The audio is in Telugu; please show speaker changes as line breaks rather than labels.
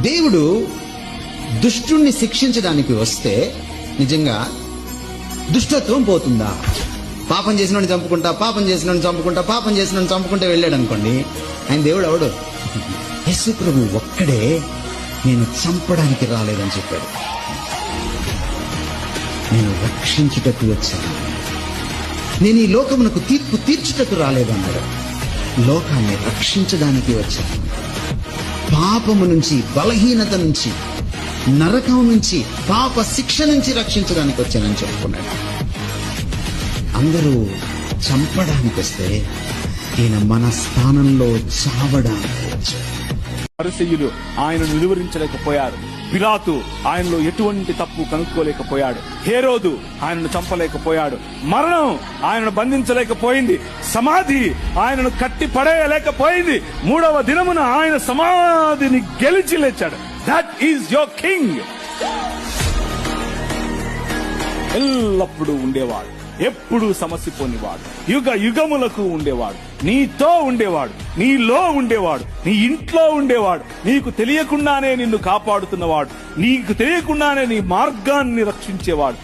దేవుడు దుష్టుణ్ణి శిక్షించడానికి వస్తే నిజంగా దుష్టత్వం పోతుందా? పాపం చేసినోడిని చంపుకుంటా, పాపం చేసినోడిని చంపుకుంటా, పాపం చేసినోడిని చంపుకుంటే వెళ్ళాడు అనుకోండి, ఆయన దేవుడు అవడు. యేసు ప్రభు ఒక్కడే నేను చంపడానికి రాలేదని చెప్పాడు, నేను రక్షించుటకు వచ్చాను. నేను ఈ లోకమునకు తీర్పు తీర్చుటకు రాలేదన్నాడు, లోకాన్ని రక్షించడానికి వచ్చాను. పాపము నుంచి, బలహీనత నుంచి, నరకం నుంచి, పాప శిక్ష నుంచి రక్షించడానికి వచ్చానని చెప్పుకున్నాడు. అందరూ చంపడానికి వస్తే ఈయన మన స్థానంలో చావడానికి వచ్చాడు.
పరిసయ్యులు ఆయనను నిలువరించలేకపోయారు. పిలాతు ఆయనలో ఎటువంటి తప్పు కనుక్కోలేకపోయాడు. హేరోదు ఆయనను చంపలేకపోయాడు. మరణం ఆయనను బంధించలేకపోయింది. సమాధి ఆయనను కట్టి పడేయలేకపోయింది. 3వ దినమున ఆయన సమాధిని గెలిచి లేచాడు. That is your king. ఎల్లప్పుడూ ఉండేవాడు, ఎప్పుడూ సమసిపోనివాడు, యుగ యుగములకు ఉండేవాడు, నీతో ఉండేవాడు, నీలో ఉండేవాడు, నీ ఇంట్లో ఉండేవాడు, నీకు తెలియకుండానే నిన్ను కాపాడుతున్నవాడు, నీకు తెలియకుండానే నీ మార్గాన్ని రక్షించేవాడు.